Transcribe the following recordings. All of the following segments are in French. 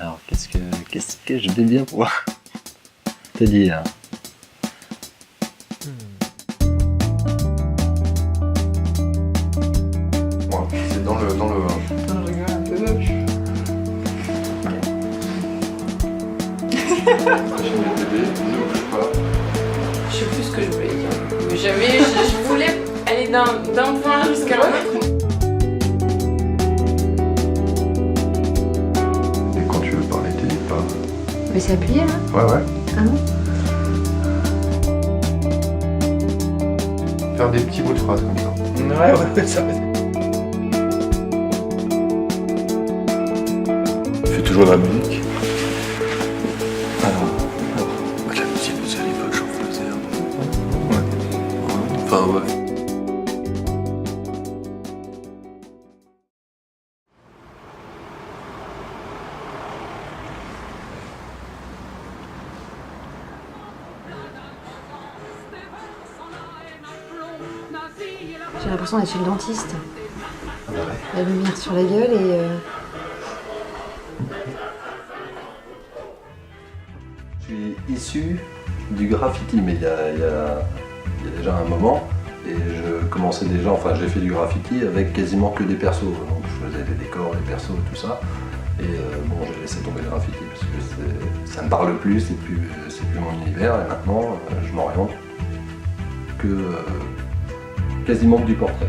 Alors qu'est-ce que je vais bien pouvoir te dire? Bon, c'est dans le... Attends, je rigole un peu. Machine de télé, ne bouge pas. Je sais plus ce que je voulais dire. Mais je voulais aller d'un point jusqu'à l'autre. Et quand tu veux parler, t'hésites pas. Mais c'est appuyé là? Ouais, ouais. Ah bon? Faire des petits bouts de phrases comme ça. Ouais, ça va. Fais toujours de la musique. Alors, La musique de à l'époque, j'en faisais un peu. Ouais. Enfin, ouais. J'ai l'impression d'être chez le dentiste. ah bah ouais. La lumière sur la gueule et... Je suis issu du graffiti, mais il y a déjà un moment, et je commençais déjà, enfin j'ai fait du graffiti avec quasiment que des persos, donc je faisais des décors, des persos, tout ça, et bon j'ai laissé tomber le graffiti parce que ça me parle plus, c'est plus mon univers, et maintenant je m'oriente que quasiment que du portrait.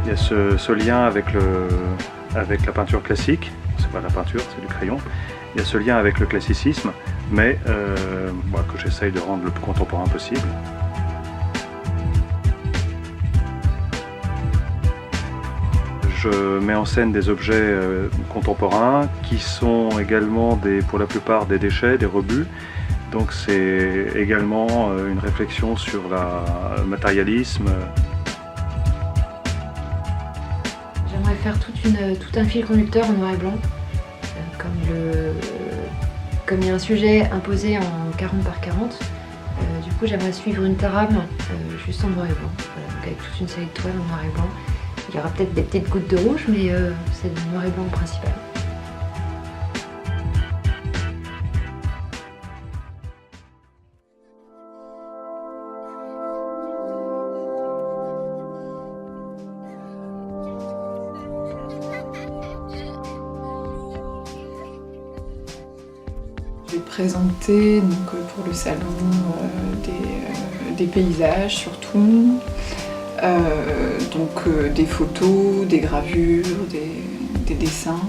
Il y a ce lien avec la peinture classique, c'est pas la peinture, c'est du crayon. Il y a ce lien avec le classicisme, mais que j'essaye de rendre le plus contemporain possible. Je mets en scène des objets contemporains qui sont également pour la plupart des déchets, des rebuts. Donc c'est également une réflexion sur le matérialisme. J'aimerais faire tout un fil conducteur en noir et blanc. Comme il y a un sujet imposé en 40 par 40, du coup j'aimerais suivre une trame juste en noir et blanc. Voilà, donc avec toute une série de toiles en noir et blanc. Il y aura peut-être des petites gouttes de rouge, mais c'est le noir et blanc principal. Je vais présenter donc, pour le salon des paysages surtout, donc des photos, des gravures, des dessins.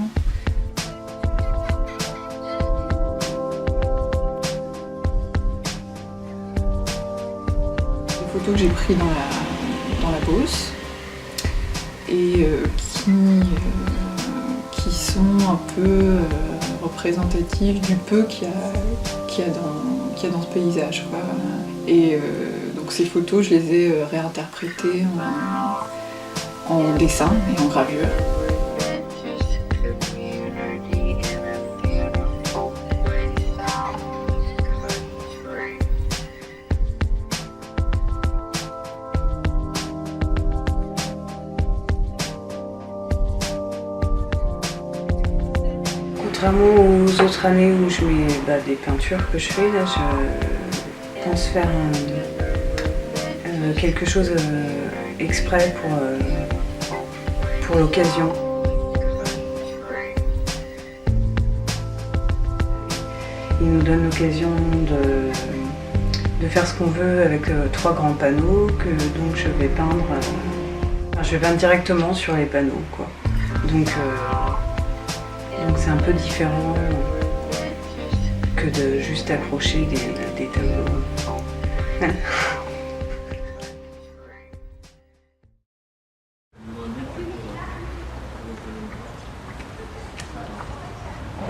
Des photos que j'ai prises dans la Beauce et qui sont un peu représentatifs du peu qu'il y a dans ce paysage, quoi. Et donc ces photos, je les ai réinterprétées en dessin et en gravure. Contrairement aux autres années où je mets des peintures que je fais, là je pense faire quelque chose exprès pour l'occasion. Il nous donne l'occasion de faire ce qu'on veut avec 3 grands panneaux que donc je vais peindre. Je peins directement sur les panneaux, quoi. Donc c'est un peu différent que de juste accrocher des tableaux.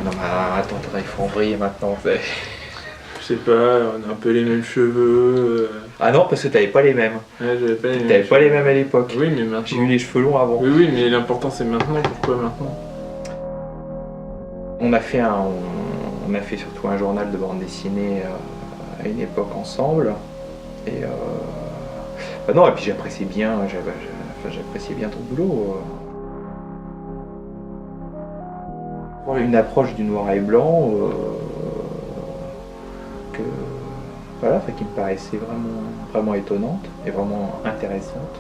Non mais attends, il faut embrayer maintenant. Je sais pas, on a un peu les mêmes cheveux. Ah non, parce que t'avais pas les mêmes. Ouais, j'avais pas les mêmes. T'avais pas les mêmes à l'époque. Oui, mais maintenant. J'ai eu les cheveux longs avant. Oui, mais l'important c'est maintenant. Pourquoi maintenant? On a fait surtout un journal de bande dessinée à une époque ensemble. Et non, et puis j'appréciais bien ton boulot. Une approche du noir et blanc qui me paraissait vraiment étonnante et vraiment intéressante.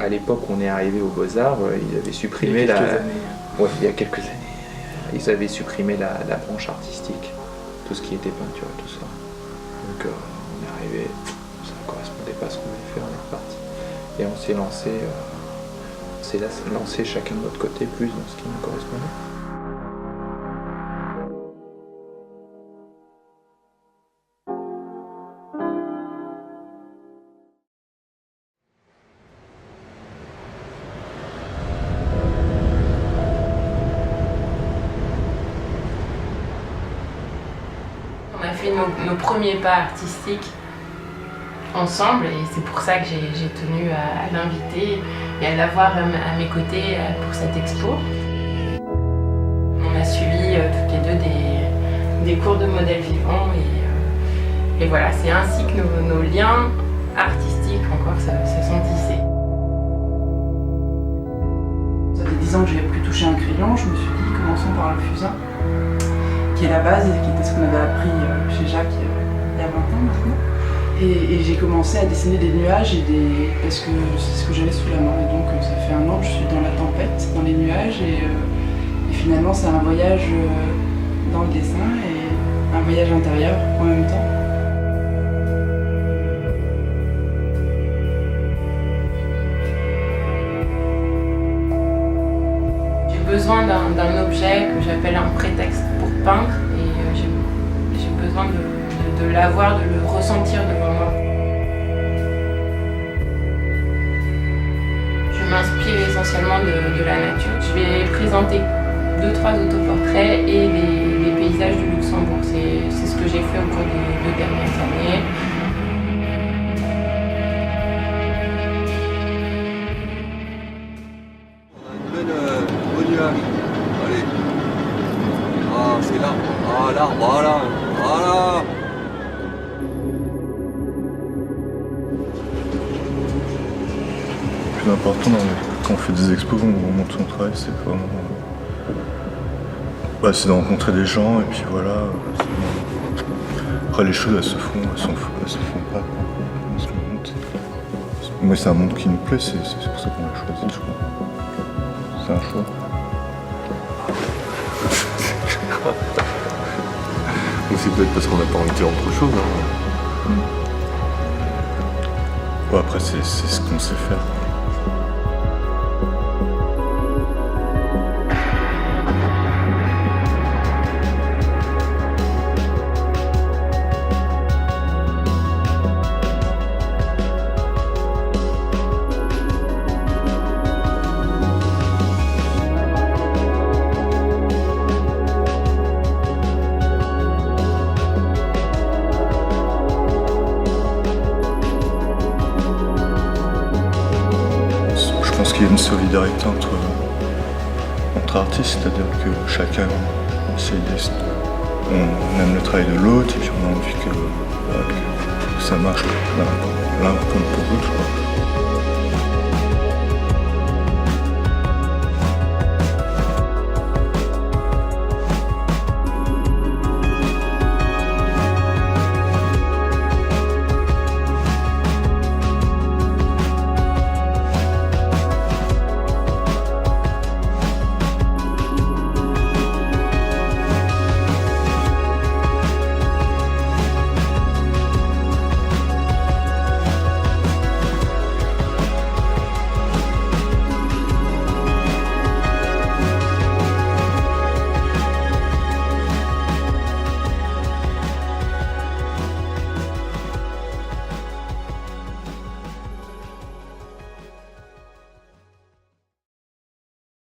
À l'époque où on est arrivé aux Beaux-Arts, ils avaient supprimé il y a quelques années. Ils avaient supprimé la branche artistique, tout ce qui était peinture et tout ça. Donc on est arrivé, ça ne correspondait pas à ce qu'on voulait faire, on est reparti. Et on s'est lancé chacun de notre côté plus dans ce qui nous correspondait. On a fait nos premiers pas artistiques ensemble et c'est pour ça que j'ai tenu à l'inviter et à l'avoir à mes côtés pour cette expo. On a suivi toutes les deux des cours de modèles vivants et voilà, c'est ainsi que nos liens artistiques encore se sont tissés. Ça fait 10 ans que je n'avais plus touché un crayon, je me suis dit commençons par le fusain, qui est la base et qui était ce qu'on avait appris chez Jacques il y a 20 ans maintenant. Et j'ai commencé à dessiner des nuages parce que c'est ce que j'avais sous la main. Et donc ça fait 1 an que je suis dans la tempête, dans les nuages et finalement c'est un voyage dans le dessin et un voyage intérieur en même temps. J'ai besoin d'un objet que j'appelle un prétexte pour peindre et j'ai besoin de l'avoir, de le ressentir devant moi. Je m'inspire essentiellement de la nature. Je vais présenter 2-3 autoportraits et des paysages du Luxembourg. C'est ce que j'ai fait au cours des 2 dernières années. Beau nuage. Allez. Ah, c'est là. Ah, là, voilà. Voilà. Le plus important quand on fait des expos, on montre son travail, c'est vraiment. C'est de rencontrer des gens et puis voilà. Après les choses elles se font pas. On se monte. Moi c'est un monde qui nous plaît, c'est pour ça qu'on l'a choisi, je crois. C'est un choix. C'est peut-être parce qu'on n'a pas envie de dire autre chose. Après c'est ce qu'on sait faire. Je pense qu'il y a une solidarité entre artistes, c'est-à-dire que chacun on aime le travail de l'autre et puis on a envie que ça marche l'un comme pour l'autre.